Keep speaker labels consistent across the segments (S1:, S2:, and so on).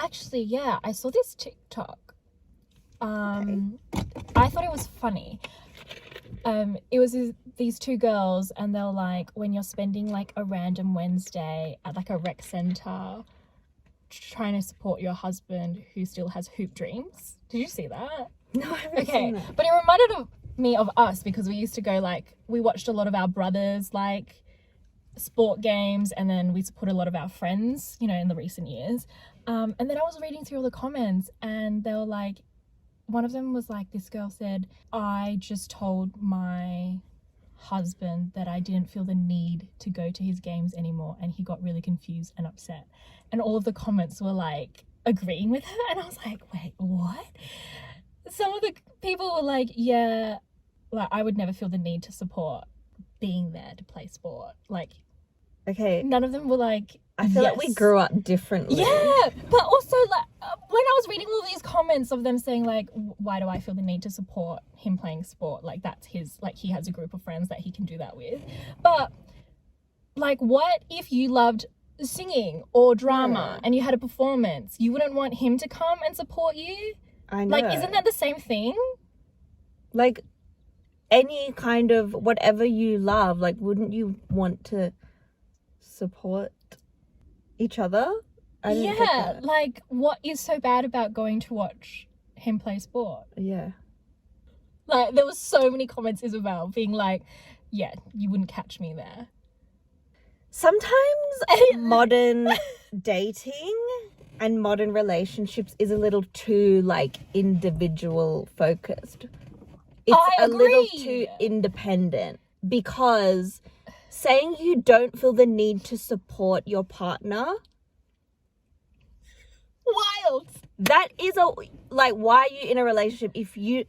S1: actually, yeah, I saw this TikTok.
S2: Okay.
S1: I thought it was funny. It was these two girls, and they're like, when you're spending like a random Wednesday at like a rec center trying to support your husband who still has hoop dreams. Did you see that?
S2: No, I haven't seen that.
S1: But it reminded me of us, because we used to go, like, we watched a lot of our brothers like sport games, and then we support a lot of our friends, you know, in the recent years. And then I was reading through all the comments, and they were like, one of them was like, this girl said, I just told my husband that I didn't feel the need to go to his games anymore, and he got really confused and upset. And all of the comments were like agreeing with her, and I was like, wait, what? Some of the people were like, yeah, like, I would never feel the need to support being there to play sport. Like,
S2: Okay.
S1: none of them were like,
S2: I feel like we grew up differently.
S1: yeah, but also, like, when I was reading all these comments of them saying, like, why do I feel the need to support him playing sport? Like, that's his, like, he has a group of friends that he can do that with. But, like, what if you loved singing or drama and you had a performance? You wouldn't want him to come and support you?
S2: I know.
S1: Like, isn't that the same thing?
S2: Like, any kind of whatever you love, like, wouldn't you want to support each other? I don't get that.
S1: Like, what is so bad about going to watch him play sport?
S2: Yeah.
S1: Like, there was so many comments, Isabel, being like, yeah, you wouldn't catch me there.
S2: Sometimes modern dating and modern relationships is a little too, like, individual focused. It's
S1: I
S2: a little
S1: agree.
S2: too independent, because saying you don't feel the need to support your partner,
S1: Wild.
S2: that is like, why are you in a relationship if you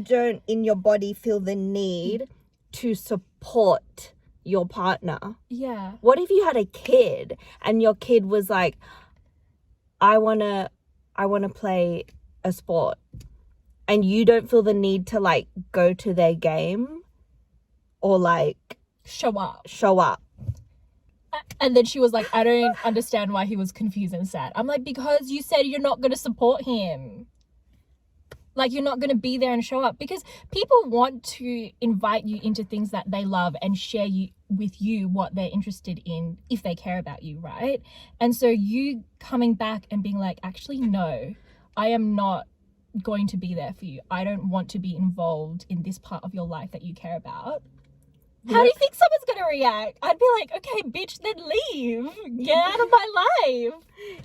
S2: don't in your body feel the need to support your partner?
S1: Yeah.
S2: What if you had a kid and your kid was like, I want to play a sport, and you don't feel the need to, like, go to their game or, like,
S1: Show up. And then she was like, I don't understand why he was confused and sad. I'm like, because you said you're not going to support him. Like, you're not going to be there and show up, because people want to invite you into things that they love and share with you what they're interested in if they care about you, right? And so you coming back and being like, actually, no, I am not going to be there for you. I don't want to be involved in this part of your life that you care about. How do you think someone's going to react? I'd be like, okay, bitch, then leave. Get out of my life.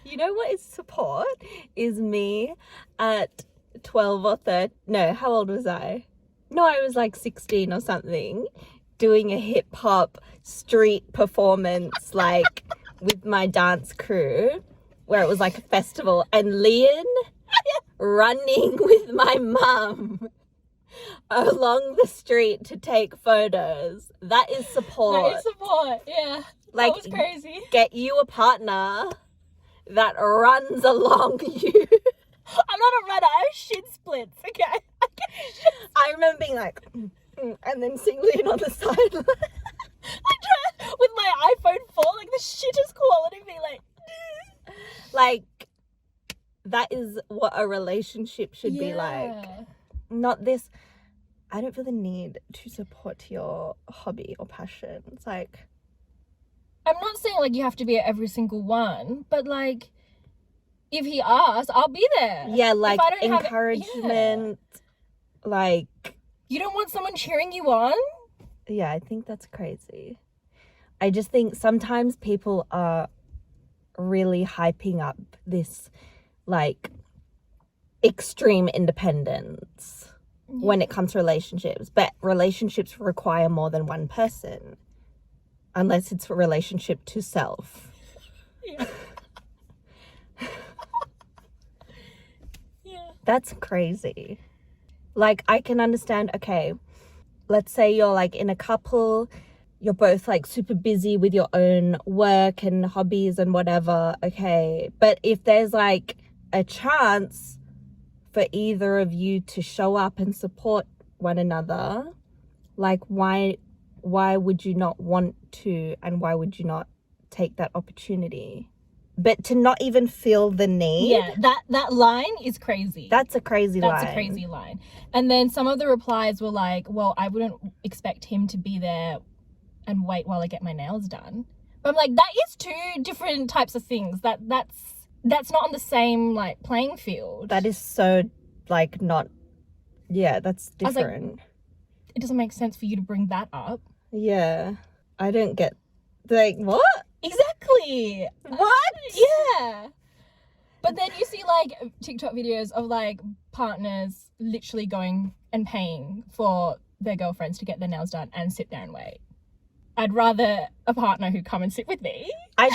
S2: You know what is support? Is me at 12 or 13. No, how old was I? No, I was like 16 or something, doing a hip hop street performance, like, with my dance crew, where it was like a festival, and Lien running with my mum along the street to take photos. That is support.
S1: That is support, yeah.
S2: Like,
S1: that was crazy.
S2: Get you a partner that runs along you.
S1: I'm not a runner, I have shin splits, okay?
S2: I remember being like, and then seeing Lien on the side.
S1: I try with my iPhone 4, like the shittest quality, be like,
S2: like, that is what a relationship should be like. Not this, I don't feel the need to support your hobby or passion. It's like,
S1: I'm not saying like you have to be at every single one, but like, if he asks, I'll be there.
S2: yeah, like,
S1: If I don't have-
S2: encouragement, like,
S1: You don't want someone cheering you on?
S2: yeah, I think that's crazy. I just think sometimes people are really hyping up this, like, extreme independence when it comes to relationships, but relationships require more than one person, unless it's a relationship to self.
S1: Yeah. Yeah.
S2: That's crazy. Like, I can understand, okay, let's say you're like in a couple, you're both like super busy with your own work and hobbies and whatever, okay, but if there's like a chance for either of you to show up and support one another, like, why would you not want to, and why would you not take that opportunity? but to not even feel the need.
S1: Yeah, that line is crazy.
S2: That's a crazy line.
S1: That's a crazy line. And then some of the replies were like, well, I wouldn't expect him to be there and wait while I get my nails done. But I'm like, that is two different types of things. That's not on the same like playing field.
S2: That is so like not, yeah, that's different.
S1: Like, it doesn't make sense for you to bring that up.
S2: Yeah, I don't get, like, what?
S1: Exactly.
S2: What?
S1: Yeah. But then you see like TikTok videos of like partners literally going and paying for their girlfriends to get their nails done and sit there and wait. I'd rather a partner who come and sit with me.
S2: I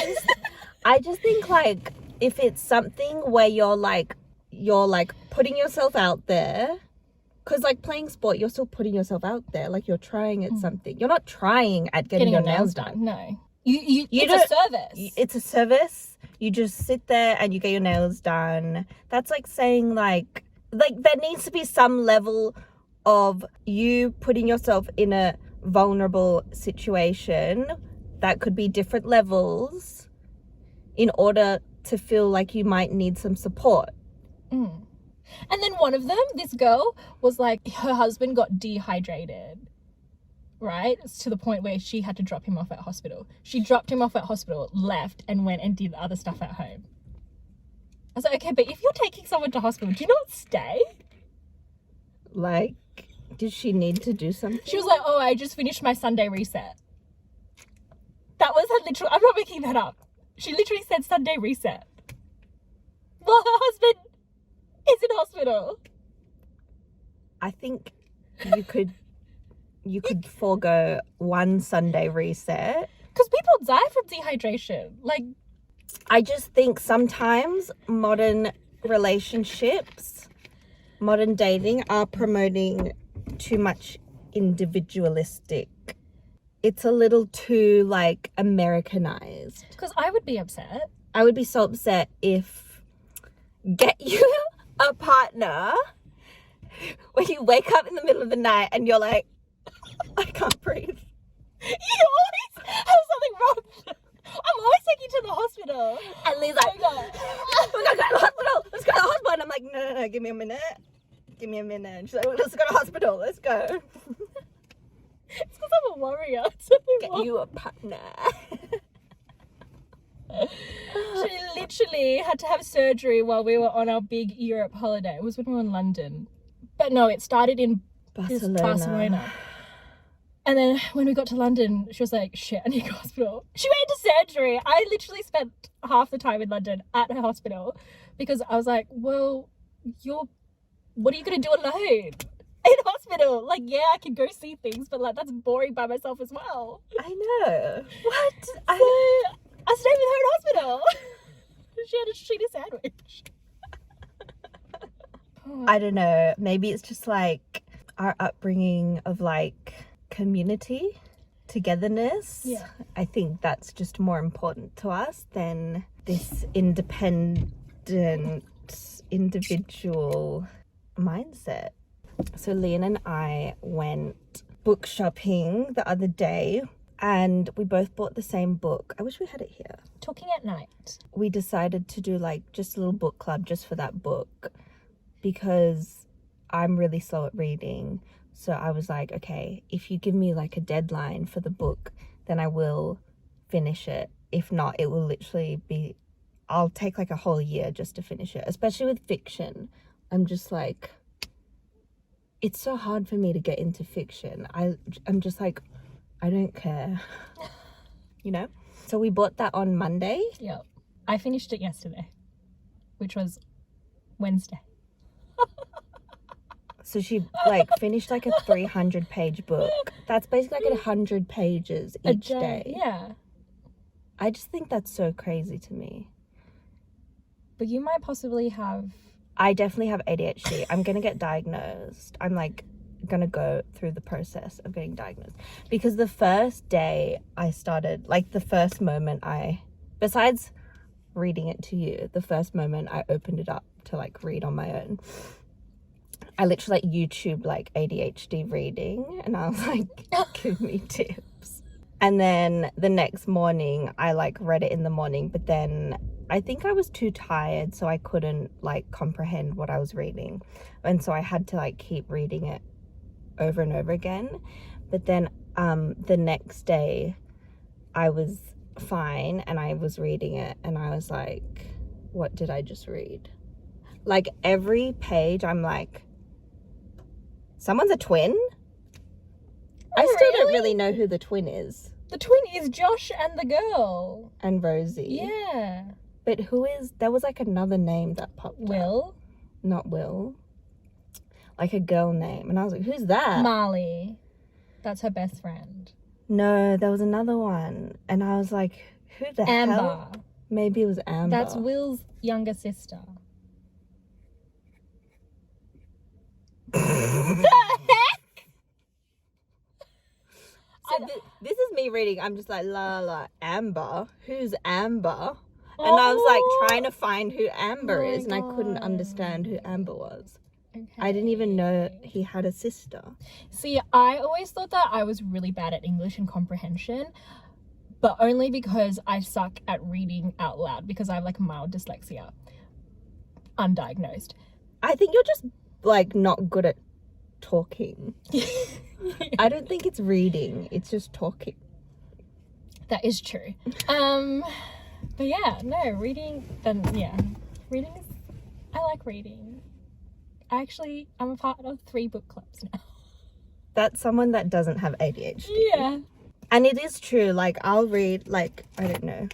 S2: just think like if it's something where you're like putting yourself out there, because like playing sport, you're still putting yourself out there, like you're trying at something. You're not trying at getting your nails done.
S1: No. It's a service.
S2: It's a service. You just sit there and you get your nails done. That's like saying like there needs to be some level of you putting yourself in a vulnerable situation that could be different levels in order to feel like you might need some support.
S1: And then one of them, this girl, was like, her husband got dehydrated. Right? It's to the point where she had to drop him off at hospital. She dropped him off at hospital, left, and went and did other stuff at home. I was like, okay, but if you're taking someone to hospital, do you not stay?
S2: Like, did she need to do something?
S1: She was like, oh, I just finished my Sunday reset. That was her literal, I'm not making that up. She literally said Sunday reset. Well, her husband is in hospital.
S2: I think you could forego one Sunday reset.
S1: Because people die from dehydration. Like,
S2: I just think sometimes modern relationships, modern dating are promoting too much individualistic. It's a little too like Americanized.
S1: because I would be upset.
S2: I would be so upset if get you a partner when you wake up in the middle of the night and you're like, I can't breathe.
S1: You always have something wrong. I'm always taking you to the hospital.
S2: And Lee's like,
S1: Oh
S2: we're gonna go to the hospital. Let's go to the hospital. And I'm like, no, give me a minute. Give me a minute. And she's like, well, let's go to the hospital. Let's go.
S1: It's because I'm a warrior. It's nothing
S2: Get
S1: wrong.
S2: you a partner.
S1: She literally had to have surgery while we were on our big Europe holiday. It was when we were in London. But no, it started in Barcelona. And then when we got to London, she was like, shit, I need to go to hospital. She went into surgery. I literally spent half the time in London at her hospital because I was like, well, what are you going to do alone in hospital? Like, yeah, I can go see things, but like, that's boring by myself as well.
S2: I know. What?
S1: So I stayed with her in hospital. She had a shitty sandwich.
S2: I don't know. Maybe it's just like our upbringing of like community, togetherness.
S1: Yeah.
S2: I think that's just more important to us than this independent individual mindset. So Lien and I went book shopping the other day and we both bought the same book. I wish we had it here.
S1: Talking at Night.
S2: We decided to do like just a little book club just for that book because I'm really slow at reading. So I was like, okay, if you give me like a deadline for the book, then I will finish it. If not, it will literally be, I'll take like a whole year just to finish it. Especially with fiction. I'm just like, it's so hard for me to get into fiction. I'm just like, I don't care, you know? So we bought that on Monday.
S1: Yeah. I finished it yesterday, which was Wednesday.
S2: So she like finished like a 300-page book. That's basically like 100 pages each day.
S1: Yeah.
S2: I just think that's so crazy to me.
S1: But you might possibly have...
S2: I definitely have ADHD. I'm going to get diagnosed. I'm like going to go through the process of getting diagnosed. Because the first day I started, like the first moment besides reading it to you, the first moment I opened it up to like read on my own, I literally like YouTube like ADHD reading and I was like, give me tips. And then the next morning I like read it in the morning, but then I think I was too tired, so I couldn't like comprehend what I was reading, and so I had to like keep reading it over and over again. But then the next day I was fine and I was reading it and I was like, what did I just read? Like every page I'm like, someone's a twin? I still don't really know who the twin is.
S1: The twin is Josh and the girl.
S2: And Rosie.
S1: Yeah.
S2: But who is, there was like another name that popped up.
S1: Will?
S2: Not Will. Like a girl name. And I was like, who's that?
S1: Marley. That's her best friend.
S2: No, there was another one. And I was like, who the
S1: Amber.
S2: hell? Maybe it was Amber.
S1: That's Will's younger sister. The heck?
S2: So this is me reading. I'm just like, la la, Amber. Who's Amber? And I was like trying to find who Amber
S1: Oh my
S2: is, and I couldn't
S1: God.
S2: understand who Amber was.
S1: Okay.
S2: I didn't even know he had a sister.
S1: See, I always thought that I was really bad at English and comprehension, but only because I suck at reading out loud because I have like mild dyslexia. Undiagnosed.
S2: I think you're just like not good at talking. I don't think it's reading, it's just talking.
S1: That is true. But yeah, no, reading is, I like reading. I'm a part of 3 book clubs now.
S2: That's someone that doesn't have ADHD.
S1: Yeah.
S2: And it is true, like I'll read, like, I don't know.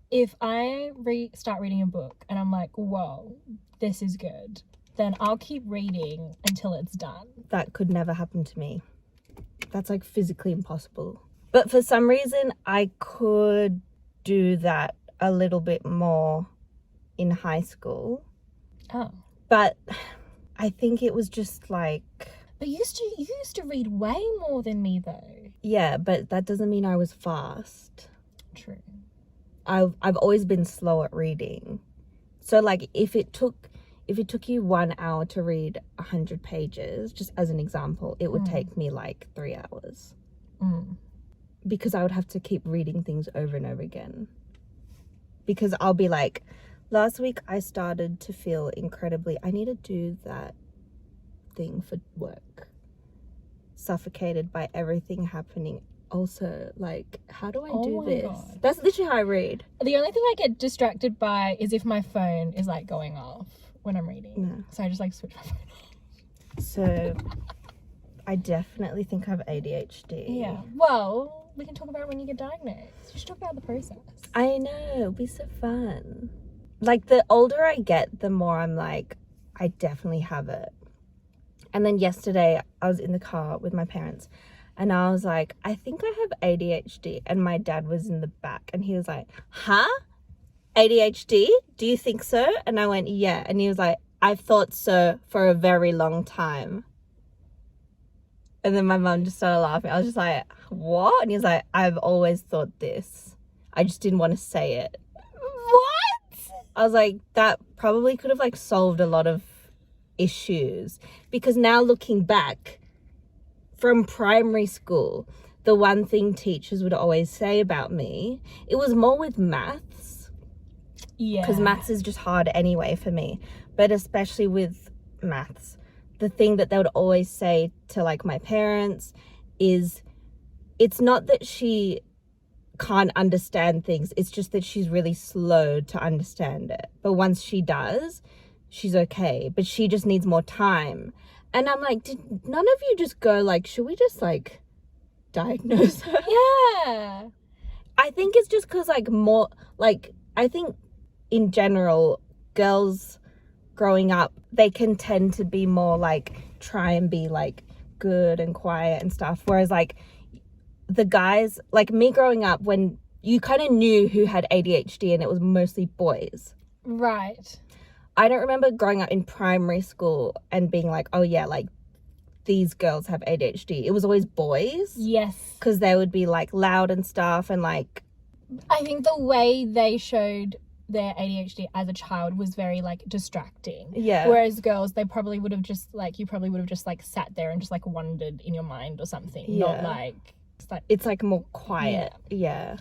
S1: If I start reading a book and I'm like, whoa, this is good, then I'll keep reading until it's done.
S2: That could never happen to me. That's like physically impossible. But for some reason, I could do that a little bit more in high school.
S1: Oh.
S2: But I think it was just like...
S1: But you used to read way more than me though.
S2: Yeah, but that doesn't mean I was fast.
S1: True.
S2: I've always been slow at reading. So like if it took you 1 hour to read 100 pages, just as an example, it would take me like 3 hours. Because I would have to keep reading things over and over again. Because I'll be like, last week I started to feel incredibly, I need to do that thing for work. Suffocated by everything happening. Also, like, how do I do this?
S1: God.
S2: That's literally how I read.
S1: The only thing I get distracted by is if my phone is like going off when I'm reading.
S2: No.
S1: So I just like switch my phone off.
S2: So I definitely think I have ADHD.
S1: Yeah. Well, we can talk about when you get diagnosed. You should talk about the process.
S2: I know, it'll be so fun. Like, the older I get, the more I'm like, I definitely have it. And then yesterday, I was in the car with my parents, and I was like, I think I have ADHD. And my dad was in the back, and he was like, huh? ADHD? Do you think so? And I went, yeah. And he was like, I've thought so for a very long time. And then my mum just started laughing. I was just like, what? And he was like, I've always thought this. I just didn't want to say it.
S1: What?
S2: I was like, that probably could have like solved a lot of issues. Because now looking back from primary school, the one thing teachers would always say about me, it was more with maths.
S1: Yeah.
S2: Because maths is just hard anyway for me. But especially with maths, the thing that they would always say to like my parents is, it's not that she can't understand things, it's just that she's really slow to understand it. But once she does, she's okay. But she just needs more time. And I'm like, did none of you just go like, should we just like diagnose her?
S1: Yeah.
S2: I think it's just because like more, like, I think in general, girls growing up, they can tend to be more like, try and be like good and quiet and stuff. Whereas like the guys, like me growing up, when you kind of knew who had ADHD and it was mostly boys.
S1: Right.
S2: I don't remember growing up in primary school and being like, oh yeah, like these girls have ADHD. It was always boys.
S1: Yes.
S2: Because they would be like loud and stuff and like...
S1: I think the way they showed their ADHD as a child was very like distracting.
S2: Yeah.
S1: Whereas girls, they probably would have just like, you probably would have just like sat there and just like wondered in your mind or something.
S2: Yeah.
S1: Not like...
S2: It's like more quiet. Yeah.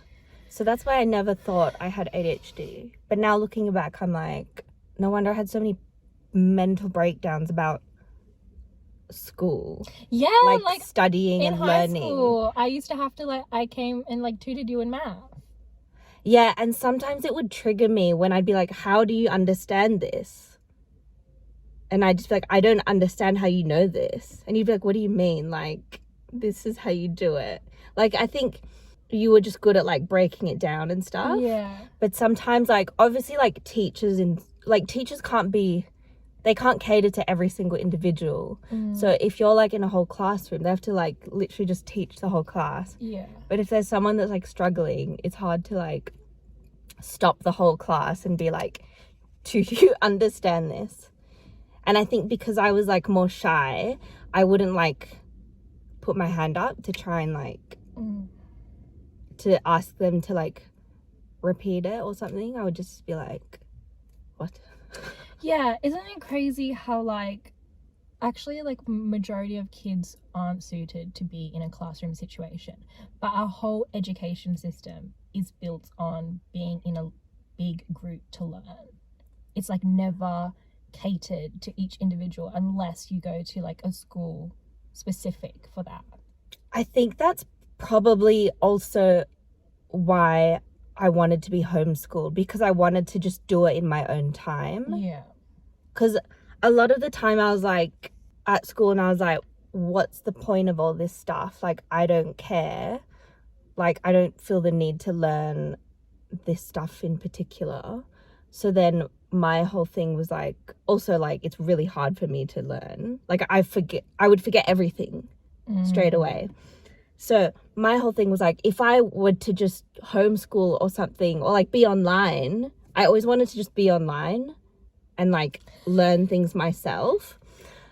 S2: So that's why I never thought I had ADHD. But now looking back, I'm like, no wonder I had so many mental breakdowns about school.
S1: Yeah,
S2: Like studying
S1: in
S2: and
S1: high
S2: learning.
S1: school, I used to have to I came and tutored you in math.
S2: Yeah, and sometimes it would trigger me when I'd be like, how do you understand this? And I'd just be like, I don't understand how you know this. And you'd be like, what do you mean? Like, this is how you do it. Like, I think you were just good at like breaking it down and stuff.
S1: Yeah.
S2: But sometimes like, obviously like teachers they can't cater to every single individual. So if you're like in a whole classroom, they have to like literally just teach the whole class.
S1: Yeah.
S2: But if there's someone that's like struggling, it's hard to like stop the whole class and be like, do you understand this? And I think because I was like more shy, I wouldn't like put my hand up to try and like to ask them to like repeat it or something. I would just be like, what?
S1: Yeah, isn't it crazy how actually majority of kids aren't suited to be in a classroom situation, but our whole education system is built on being in a big group to learn. It's like never catered to each individual unless you go to like a school specific for that.
S2: I think that's probably also why I wanted to be homeschooled, because I wanted to just do it in my own time.
S1: Yeah.
S2: Because a lot of the time I was like at school and I was like, what's the point of all this stuff? Like, I don't care. Like, I don't feel the need to learn this stuff in particular. So then my whole thing was like, also like, it's really hard for me to learn. Like, I would forget everything straight away. So my whole thing was like, if I were to just homeschool or something, or like be online, I always wanted to just be online and like learn things myself.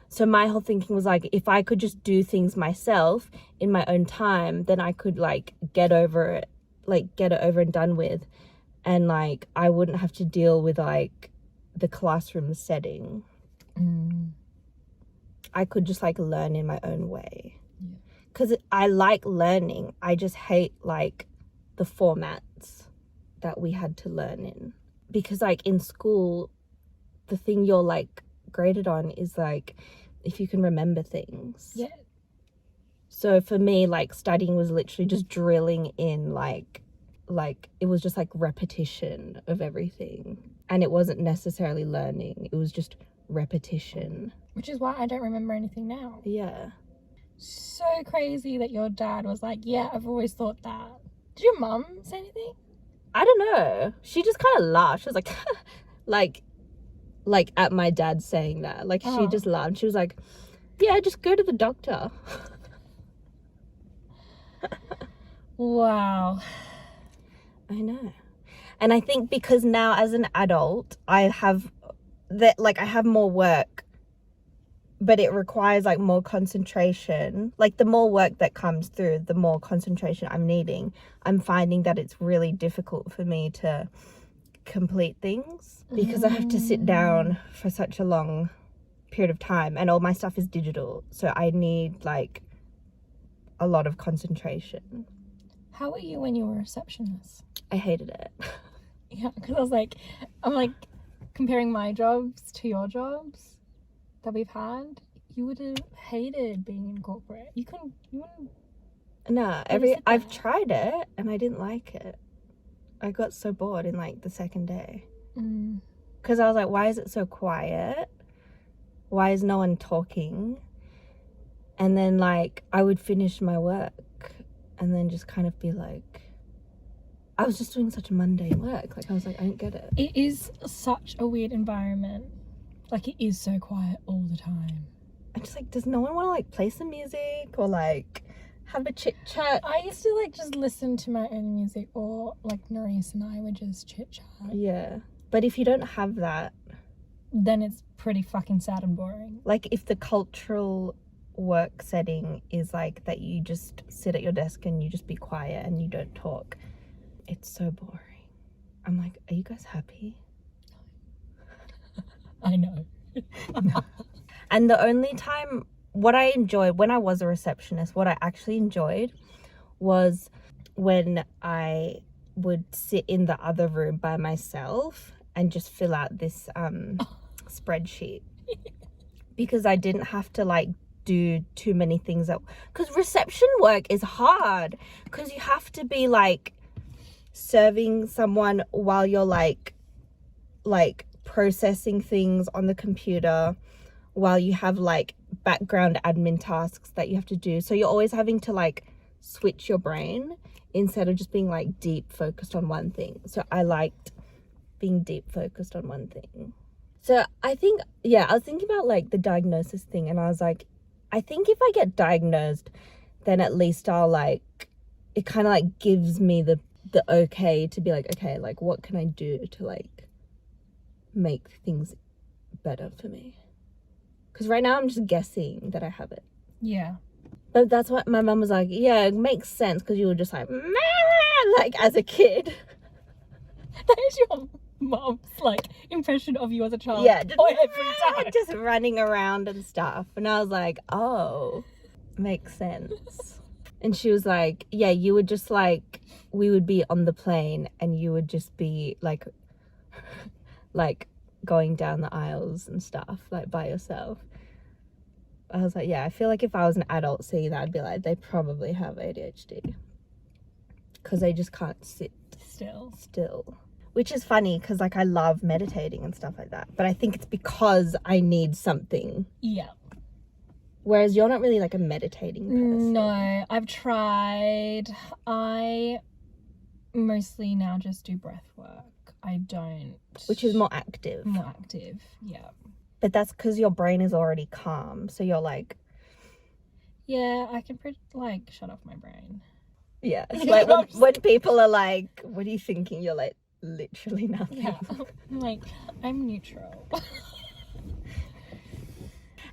S2: So my whole thinking was like, if I could just do things myself in my own time, then I could like get it over and done with. And like, I wouldn't have to deal with like the classroom setting. I could just like learn in my own way. Because I like learning. I just hate like the formats that we had to learn in. Because like in school, the thing you're like graded on is like if you can remember things.
S1: Yeah.
S2: So for me, like studying was literally just drilling in like it was just like repetition of everything. And it wasn't necessarily learning. It was just repetition.
S1: Which is why I don't remember anything now.
S2: Yeah.
S1: So crazy that your dad was like, yeah, I've always thought that. Did your mum say anything?
S2: I don't know. She just kind of laughed. She was like, like at my dad saying that. Like, she just laughed. She was like, yeah, just go to the doctor.
S1: Wow.
S2: I know. And I think because now as an adult, I have more work, but it requires like more concentration. Like the more work that comes through, the more concentration I'm needing. I'm finding that it's really difficult for me to complete things because I have to sit down for such a long period of time and all my stuff is digital. So I need like a lot of concentration.
S1: How were you when you were a receptionist?
S2: I hated it.
S1: Yeah, because I'm like comparing my jobs to your jobs that we've had. You would have hated being in corporate. You wouldn't.
S2: No, I've tried it and I didn't like it. I got so bored in like the second day. Because I was like, why is it so quiet? Why is no one talking? And then like I would finish my work and then just kind of be like, I was just doing such mundane work. Like I was like, I don't get it.
S1: It is such a weird environment. Like it is so quiet all the time.
S2: I'm just like, does no one want to like play some music or like have a chit chat?
S1: I used to like just listen to my own music, or like Nerys and I would just chit chat.
S2: Yeah. But if you don't have that,
S1: then it's pretty fucking sad and boring.
S2: Like if the cultural work setting is like that you just sit at your desk and you just be quiet and you don't talk, it's so boring. I'm like, are you guys happy?
S1: I know.
S2: And the only time, what I enjoyed when I was a receptionist, what I actually enjoyed was when I would sit in the other room by myself and just fill out this spreadsheet because I didn't have to like do too many things because reception work is hard because you have to be like serving someone while you're like processing things on the computer while you have like background admin tasks that you have to do. So you're always having to like switch your brain instead of just being like deep focused on one thing. So I liked being deep focused on one thing. So I think, yeah, I was thinking about like the diagnosis thing, and I was like, I think if I get diagnosed, then at least I'll like, it kind of like gives me the okay to be like, okay, like what can I do to like make things better for me? Because right now I'm just guessing that I have it.
S1: Yeah.
S2: But that's what my mum was like, yeah, it makes sense because you were just like, "Meh," like as a kid.
S1: That is your mom's like impression of you as a child.
S2: Yeah, just,
S1: every time.
S2: just running around and stuff. And I was like, oh, makes sense. And she was like, yeah, you would just like, we would be on the plane and you would just be like going down the aisles and stuff like by yourself. I was like, yeah, I feel like if I was an adult seeing that, I'd be like, they probably have ADHD because they just can't sit still. Which is funny because like I love meditating and stuff like that, but I think it's because I need something.
S1: Yeah.
S2: Whereas you're not really like a meditating person.
S1: No, I've tried. I mostly now just do breath work. I don't.
S2: Which is more active.
S1: More active, yeah.
S2: But that's because your brain is already calm, so you're like.
S1: Yeah, I can like shut off my brain.
S2: Yeah, it's like when people are like, "What are you thinking?" You're like, literally nothing.
S1: Yeah, I'm like, I'm neutral.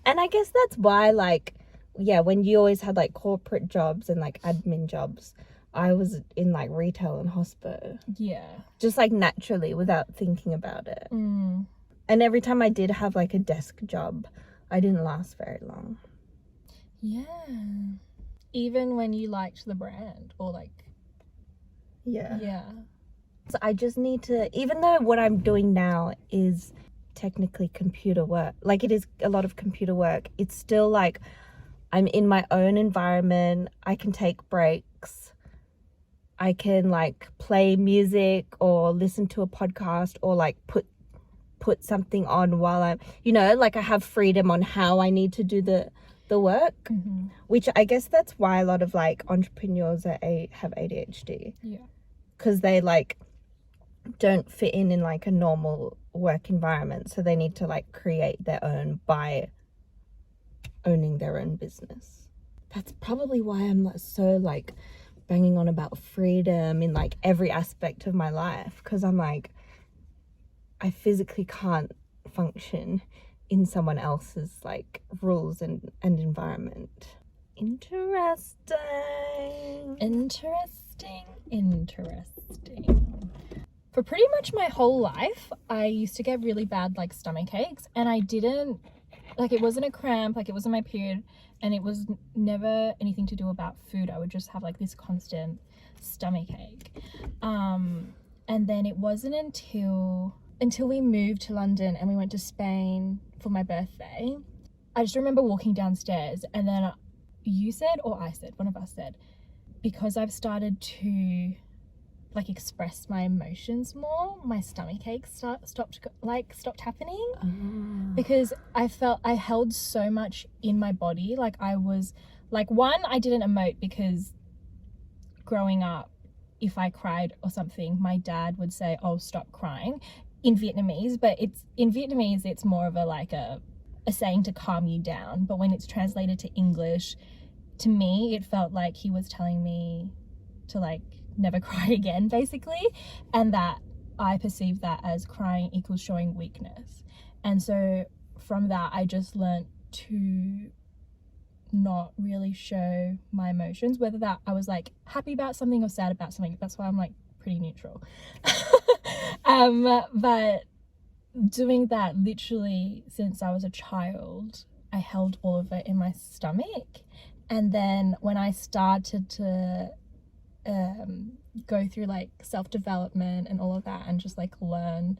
S2: And I guess that's why, like, yeah, when you always had like corporate jobs and like admin jobs, I was in like retail and hospo.
S1: Yeah.
S2: Just like naturally without thinking about it.
S1: Mm.
S2: And every time I did have like a desk job, I didn't last very long.
S1: Yeah. Even when you liked the brand or like.
S2: Yeah.
S1: Yeah.
S2: So I just need to, even though what I'm doing now is technically computer work, like it is a lot of computer work, it's still like I'm in my own environment. I can take breaks. I can like play music or listen to a podcast or like put something on while I'm, you know, like I have freedom on how I need to do the work.
S1: Mm-hmm.
S2: Which I guess that's why a lot of like entrepreneurs have ADHD.
S1: Yeah.
S2: Because they like don't fit in like a normal work environment, so they need to like create their own by owning their own business. That's probably why I'm like so like banging on about freedom in like every aspect of my life, because I'm like, I physically can't function in someone else's like rules and environment. Interesting.
S1: For pretty much my whole life, I used to get really bad like stomach aches, and I didn't like, it wasn't a cramp, like it wasn't my period, and it was never anything to do about food. I would just have like this constant stomach ache. And then it wasn't until we moved to London and we went to Spain for my birthday. I just remember walking downstairs, and then you said, or I said, one of us said, because I've started to like express my emotions more, my stomach aches stopped happening. Because I felt I held so much in my body. Like I was like, one, I didn't emote because growing up, if I cried or something, my dad would say, oh, stop crying, in Vietnamese. But in Vietnamese it's more of a saying to calm you down, but when it's translated to English, to me it felt like he was telling me to like never cry again, basically, and that I perceived that as crying equals showing weakness. And so from that I just learnt to not really show my emotions, whether that I was like happy about something or sad about something. That's why I'm like pretty neutral. But doing that literally since I was a child, I held all of it in my stomach. And then when I started to go through like self-development and all of that, and just like learn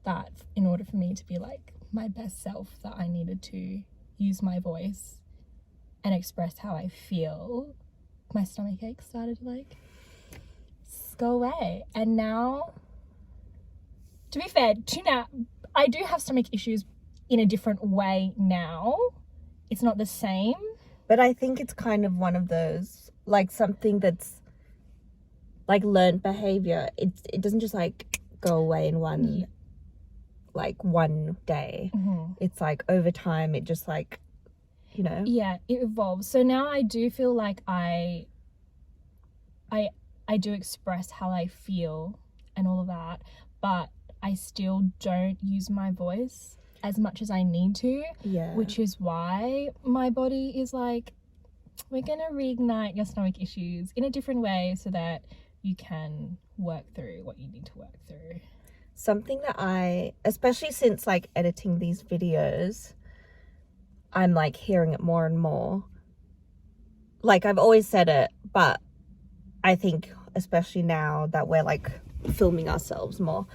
S1: that in order for me to be like my best self, that I needed to use my voice and express how I feel, my stomach ache started to like go away. And now, to be fair, I do have stomach issues in a different way now. It's not the same.
S2: But I think it's kind of one of those, like, something that's like learned behavior. It doesn't just like go away in one day.
S1: Mm-hmm.
S2: It's like over time it just like, you know.
S1: Yeah, it evolves. So now I do feel like I do express how I feel and all of that, but I still don't use my voice as much as I need to.
S2: Yeah.
S1: Which is why my body is like, we're gonna reignite your stomach issues in a different way so that you can work through what you need to work through.
S2: Something that especially since like editing these videos, I'm like hearing it more and more. Like, I've always said it, but I think especially now that we're like filming ourselves more,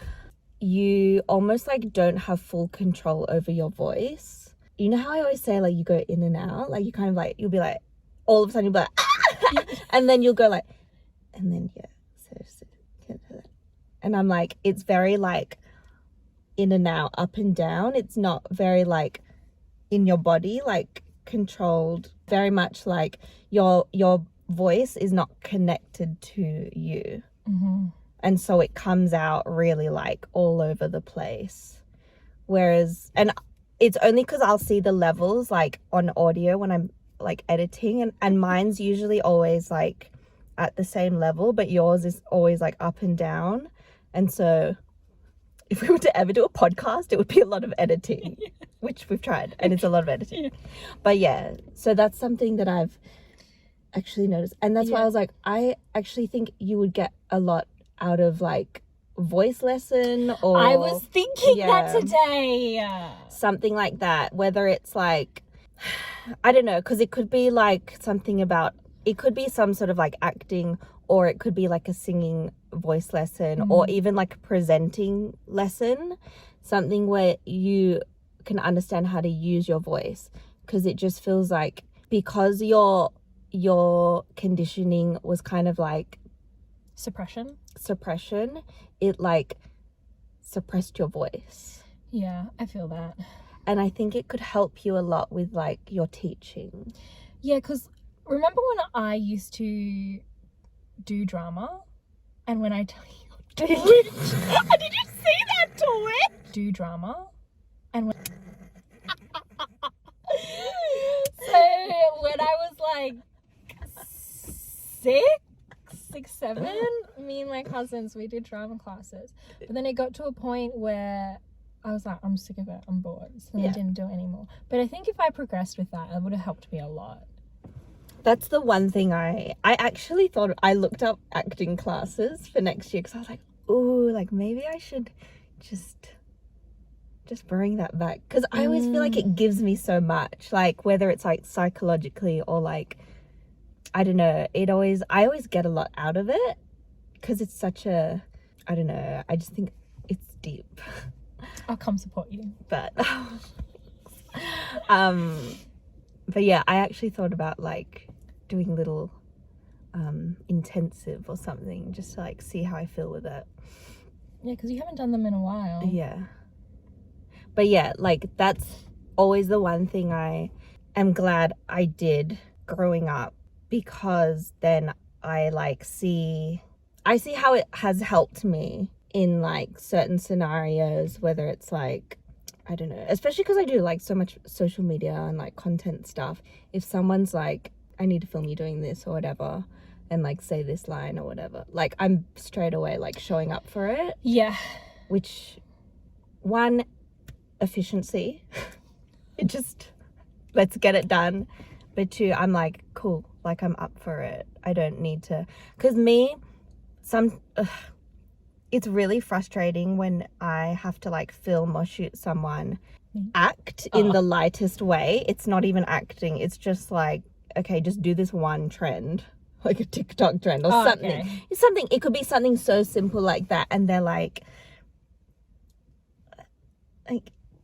S2: you almost like don't have full control over your voice. You know how I always say like you go in and out, like you kind of like, you'll be like, all of a sudden you'll be like ah! And then you'll go like, and then and I'm like, it's very like in and out, up and down. It's not very like in your body, like controlled, very much like your voice is not connected to you.
S1: Mm-hmm.
S2: And so it comes out really like all over the place. Whereas, and it's only because I'll see the levels like on audio when I'm like editing, and mine's usually always like at the same level, but yours is always like up and down. And so if we were to ever do a podcast, it would be a lot of editing, which we've tried, and it's a lot of editing. But yeah, so that's something that I've actually noticed. And that's why I was like, I actually think you would get a lot out of like voice lesson, or
S1: I was thinking that today.
S2: Something like that, whether it's like, I don't know, because it could be like something about, it could be some sort of like acting, or it could be like a singing voice lesson, or even like a presenting lesson, something where you can understand how to use your voice. Because it just feels like, because your conditioning was kind of like
S1: suppression,
S2: it like suppressed your voice.
S1: Yeah, I feel that.
S2: And I think it could help you a lot with like your teaching.
S1: Yeah, because remember when I used to do drama, and when I tell you did you see that twitch? Do drama, and when so when I was like 6, 7, me and my cousins, we did drama classes, but then it got to a point where I was like, I'm sick of it, I'm bored, so I didn't do it anymore. But I think if I progressed with that, it would have helped me a lot.
S2: That's the one thing I actually thought, I looked up acting classes for next year, because I was like, ooh, like maybe I should just bring that back, because I always feel like it gives me so much, like whether it's like psychologically or like, I don't know, I always get a lot out of it, because it's such a, I don't know, I just think it's deep.
S1: I'll come support you.
S2: But but yeah, I actually thought about like doing little intensive or something, just to like see how I feel with it.
S1: Yeah, because you haven't done them in a while.
S2: Yeah. But yeah, like that's always the one thing I am glad I did growing up, because then I see how it has helped me in like certain scenarios, whether it's like, I don't know, especially because I do like so much social media and like content stuff. If someone's like, I need to film you doing this or whatever, and like say this line or whatever, like I'm straight away like showing up for it.
S1: Yeah.
S2: Which, one, efficiency. It just, let's get it done. But two, I'm like, cool, like I'm up for it. I don't need to, because it's really frustrating when I have to like film or shoot someone act in the lightest way. It's not even acting. It's just like, okay, just do this one trend like a TikTok trend or
S1: Oh,
S2: something.
S1: okay.
S2: It's something, it could be something so simple like that, and they're like,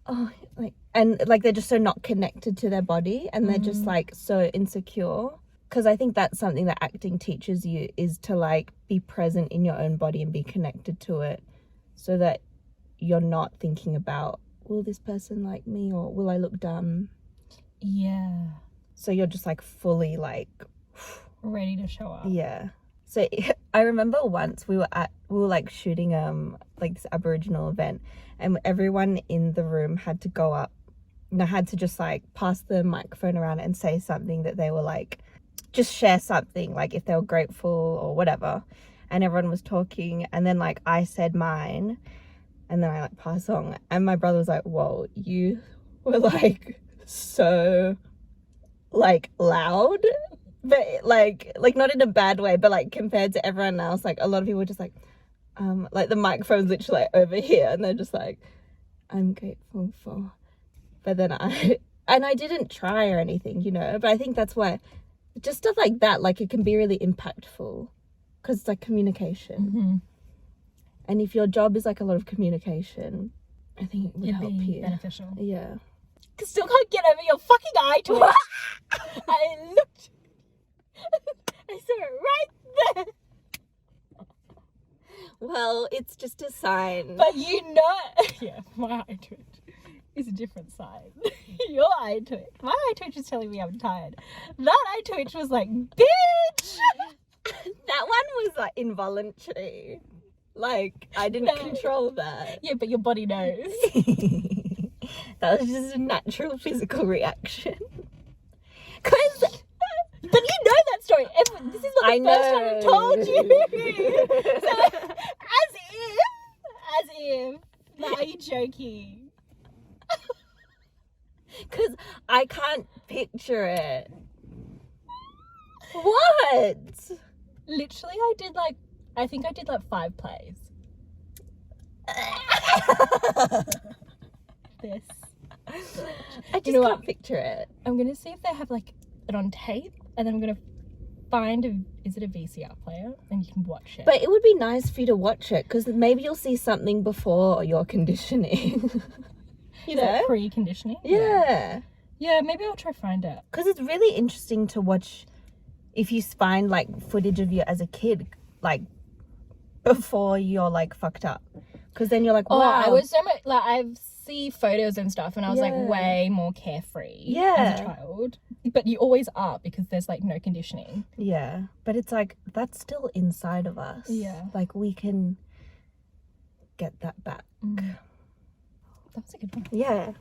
S2: oh, like, and like they're just so not connected to their body, and they're just like so insecure. Because I think that's something that acting teaches you, is to like be present in your own body and be connected to it, so that you're not thinking about, will this person like me, or will I look dumb?
S1: Yeah.
S2: So you're just like fully like
S1: Ready to show up.
S2: yeah. So I remember once we were like shooting like this Aboriginal event, and everyone in the room had to go up, had to just like pass the microphone around and say something that they were like, just share something, like if they were grateful or whatever. And everyone was talking, and then like I said mine, and then I like passed on, and my brother was like, whoa, you were like so like loud, but like not in a bad way, but like compared to everyone else, like a lot of people were just like the microphone's literally like over here, and they're just like, I'm grateful for, but then I didn't try or anything, you know. But I think that's why just stuff like that, like it can be really impactful, because it's like communication. And if your job is like a lot of communication, I think it would help you.
S1: Beneficial.
S2: Yeah.
S1: Still can't get over your fucking eye twitch. I looked. I saw it right there.
S2: Well, it's just a sign.
S1: But you know, yeah, my eye twitch is a different sign. Your eye twitch. My eye twitch is telling me I'm tired. That eye twitch was like, bitch.
S2: That one was like involuntary. Like I didn't control that.
S1: Yeah, but your body knows.
S2: That was just a natural physical reaction. Cause,
S1: but you know that story. This is not the first time I've told you. So, as if. Like, are you joking?
S2: Cause I can't picture it. What?
S1: Literally, I think I did like 5 plays. This.
S2: I just
S1: know
S2: can't
S1: what?
S2: picture it.
S1: I'm gonna see if they have like it on tape, and then I'm gonna find is it a VCR player, and you can watch it.
S2: But it would be nice for you to watch it, because maybe you'll see something before your conditioning. You know?
S1: Pre-conditioning.
S2: Yeah.
S1: Yeah, maybe I'll try find it.
S2: Because it's really interesting to watch if you find like footage of you as a kid, like before you're like fucked up. Because then you're like, wow.
S1: I was so much like I see photos and stuff, and I was like way more carefree as a child. But you always are, because there's like no conditioning.
S2: Yeah, but it's like that's still inside of us.
S1: Yeah,
S2: like we can get that back.
S1: That was a good one.
S2: Yeah.